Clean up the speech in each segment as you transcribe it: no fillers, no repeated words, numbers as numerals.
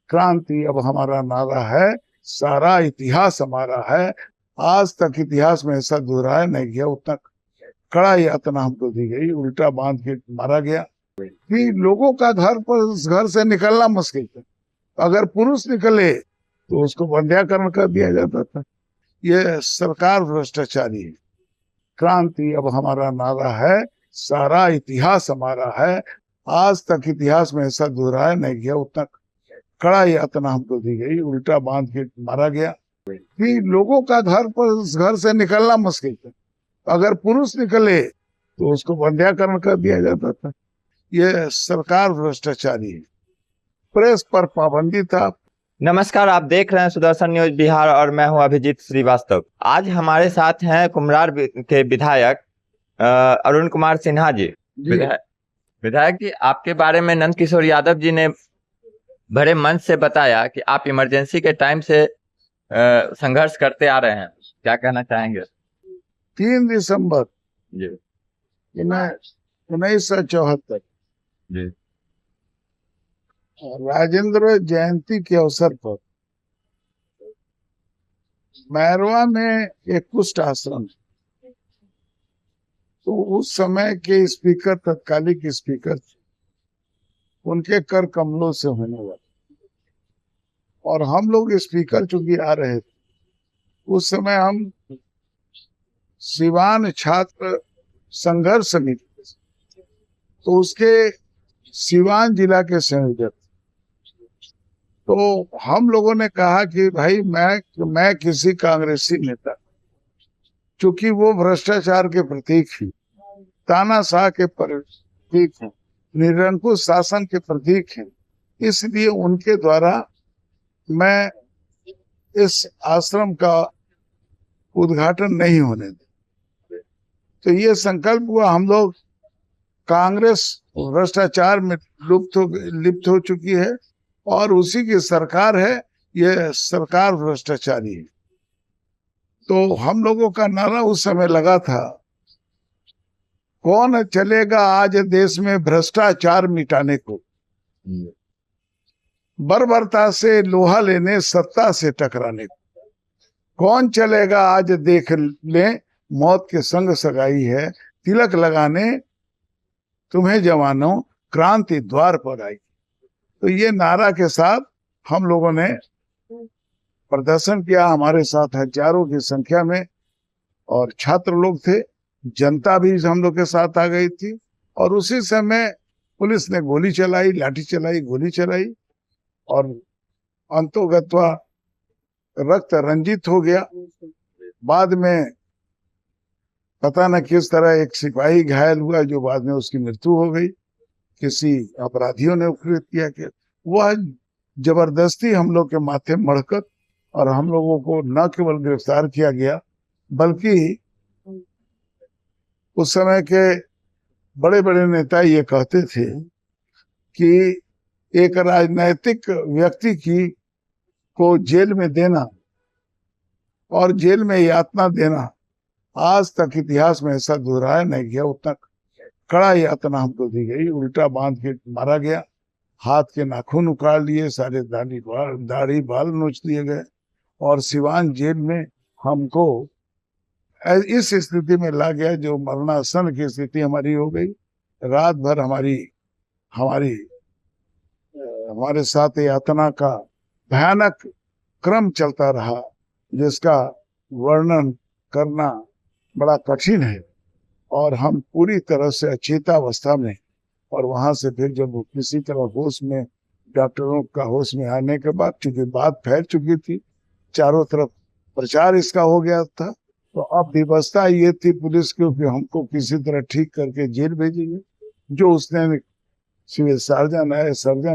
क्रांति अब हमारा नारा है, सारा इतिहास हमारा है। आज तक इतिहास में ऐसा दोहराया नहीं गया, उतना कड़ा यातना हमको दी गई, उल्टा बांध के मारा गया कि लोगों का घर से निकलना मुश्किल था। अगर पुरुष निकले तो उसको बंध्याकरण कर दिया जाता था। ये सरकार भ्रष्टाचारी है। क्रांति अब हमारा नारा है, सारा इतिहास हमारा है। आज तक इतिहास में ऐसा दोहराया नहीं गया, उतना कड़ा यातना हमको दी गई, उल्टा बांध के मारा गया कि लोगों का घर से निकलना मुश्किल था। अगर पुरुष निकले तो उसको बंध्याकरण कर दिया जाता था। ये सरकार भ्रष्टाचारी है। प्रेस पर पाबंदी था। नमस्कार, आप देख रहे हैं सुदर्शन न्यूज बिहार और मैं हूं अभिजीत श्रीवास्तव। आज हमारे साथ हैं कुम्हरार के विधायक अरुण कुमार सिन्हा जी। विधायक जी, आपके बारे में नंद किशोर यादव जी ने बड़े मन से बताया कि आप इमरजेंसी के टाइम से संघर्ष करते आ रहे हैं, क्या कहना चाहेंगे? 3 दिसंबर जी 1974 जी राजेंद्र जयंती के अवसर पर मैरवा में एक कुष्ठ आश्रम, तो उस समय के स्पीकर, तत्कालिक स्पीकर थे, उनके कर कमलों से होने वाले, और हम लोग स्पीकर चूंकि आ रहे थे उस समय, हम सिवान छात्र संघर्ष समिति, तो उसके सिवान जिला के संयोजक। तो हम लोगों ने कहा कि भाई मैं किसी कांग्रेसी नेता, चूंकि वो भ्रष्टाचार के प्रतीक हैं, तानाशाह के प्रतीक हैं, निरंकुश शासन के प्रतीक हैं, इसलिए उनके द्वारा मैं इस आश्रम का उद्घाटन नहीं होने दे। तो ये संकल्प हुआ। हम लोग, कांग्रेस भ्रष्टाचार में लिप्त हो चुकी है और उसी की सरकार है, ये सरकार भ्रष्टाचारी है। तो हम लोगों का नारा उस समय लगा था, कौन चलेगा आज देश में भ्रष्टाचार मिटाने को, बर्बरता से लोहा लेने, सत्ता से टकराने को। कौन चलेगा आज देख ले, मौत के संग सगाई है, तिलक लगाने तुम्हें जवानों, क्रांति द्वार पर आई। तो ये नारा के साथ हम लोगों ने प्रदर्शन किया। हमारे साथ हजारों की संख्या में और छात्र लोग थे, जनता भी हम लोग के साथ आ गई थी। और उसी समय पुलिस ने गोली चलाई, लाठी चलाई, गोली चलाई, और अंतोगत्वा रक्त रंजित हो गया। बाद में पता न किस तरह एक सिपाही घायल हुआ, जो बाद में उसकी मृत्यु हो गई। किसी अपराधियों ने उपकृत किया कि वह जबरदस्ती हम लोग के माथे मढ़कर, और हम लोगों को न केवल गिरफ्तार किया गया, बल्कि उस समय के बड़े बड़े नेता ये कहते थे कि एक राजनैतिक व्यक्ति को जेल में देना और जेल में यातना देना, आज तक इतिहास में ऐसा दोहराया नहीं गया, उतना कड़ा यातना हमको दी गई, उल्टा बांध के मारा गया, हाथ के नाखून उखाड़ लिए, सारे दाढ़ी बाल नोच दिए गए, और सिवान जेल में हमको इस स्थिति में ला गया जो मरणासन की स्थिति हमारी हो गई। रात भर हमारे साथ यातना का भयानक क्रम चलता रहा, जिसका वर्णन करना बड़ा कठिन है। और हम पूरी तरह से अचेतावस्था में, और वहां से फिर जब किसी तरह होश में, डॉक्टरों का होश में आने के बाद, चूंकि बात फैल चुकी थी, चारों तरफ प्रचार इसका हो गया था, तो अब व्यवस्था ये थी पुलिस की कि हमको किसी तरह ठीक करके जेल भेजेंगे। जो उसने सिविल सर्जन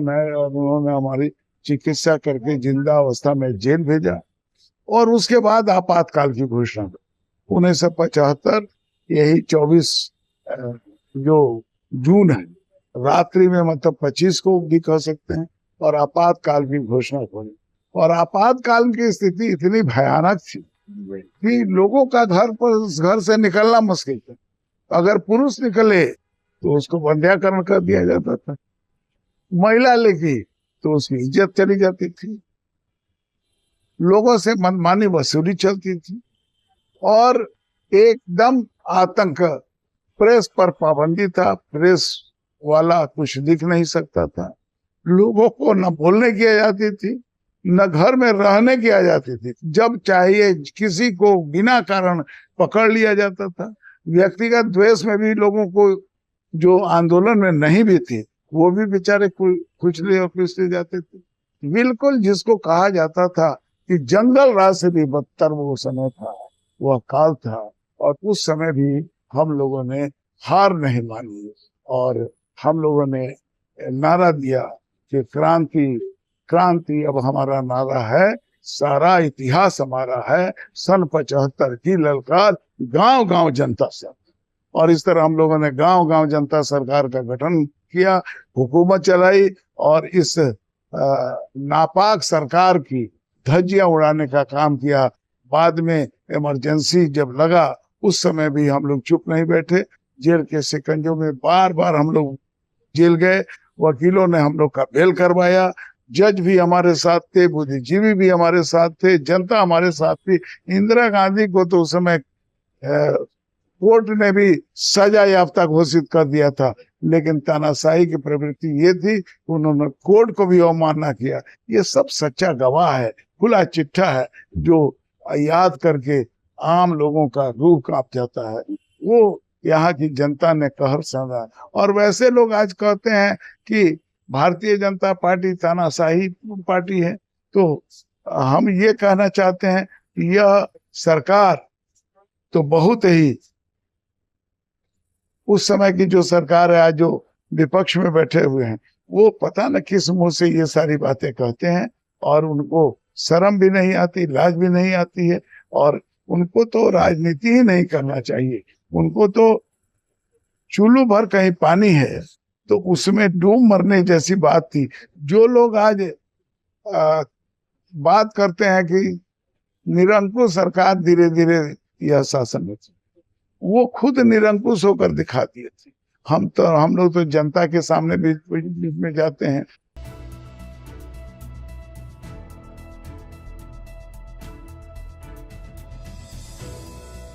आए और उन्होंने हमारी चिकित्सा करके जिंदा अवस्था में जेल भेजा। और उसके बाद आपातकाल की घोषणा 1975, यही 24 जो जून है, रात्रि में, मतलब 25 को भी कह सकते हैं, और आपातकाल की घोषणा हुई। और आपातकाल की स्थिति इतनी भयानक थी कि लोगों का घर से निकलना मुश्किल था। अगर पुरुष निकले तो उसको बंध्याकरण कर दिया जाता था। महिला लेगी तो उसकी इज्जत चली जाती थी, लोगों से मनमानी वसूली चलती थी और एकदम आतंक। प्रेस पर पाबंदी था, प्रेस वाला कुछ लिख नहीं सकता था, लोगों को न बोलने की आजादी थी, न घर में रहने की आजादी थी, जब चाहिए किसी को बिना कारण पकड़ लिया जाता था। व्यक्तिगत द्वेष में भी लोगों को जो आंदोलन में नहीं भी थे वो भी बेचारे कुछ ले जाते थे। बिल्कुल जिसको कहा जाता था कि जंगल राज से भी बदतर वो समय था, वह काल था। और उस समय भी हम लोगों ने हार नहीं मानी और हम लोगों ने नारा दिया कि क्रांति क्रांति अब हमारा नारा है, सारा इतिहास हमारा है, सन 75 की ललकार, गांव गांव जनता से। और इस तरह हम लोगों ने गांव गांव जनता सरकार का गठन किया, हुकूमत चलाई और इस नापाक सरकार की धज्जियां उड़ाने का काम किया। बाद में इमरजेंसी जब लगा उस समय भी हम लोग चुप नहीं बैठे, जेल के शिकंजों में बार बार हम लोग जेल गए, वकीलों ने हम लोग का बेल करवाया, जज भी हमारे साथ थे, बुद्धिजीवी भी हमारे साथ थे, जनता हमारे साथ थी। इंदिरा गांधी को तो उस समय कोर्ट ने भी सजा याफ्ता घोषित कर दिया था, लेकिन तानाशाही की प्रवृत्ति ये थी, उन्होंने कोर्ट को भी अवमानना किया। ये सब सच्चा गवाह है, खुला चिट्ठा है, जो याद करके आम लोगों का रूह कांप जाता है। वो यहाँ की जनता ने कहर सहना। और वैसे लोग आज कहते हैं कि भारतीय जनता पार्टी तानाशाही पार्टी है, तो हम ये कहना चाहते हैं कि यह सरकार तो बहुत ही, उस समय की जो सरकार है, आज जो विपक्ष में बैठे हुए हैं, वो पता न किस मुंह से ये सारी बातें कहते हैं और उनको शर्म भी नहीं आती, लाज भी नहीं आती है। और उनको तो राजनीति ही नहीं करना चाहिए, उनको तो चूल्लू भर कहीं पानी है तो उसमें डूब मरने जैसी बात थी। जो लोग आज बात करते हैं कि निरंकुश सरकार धीरे धीरे यह शासन में, वो खुद निरंकुश होकर दिखा दिए थे। हम लोग तो जनता के सामने बीच में जाते हैं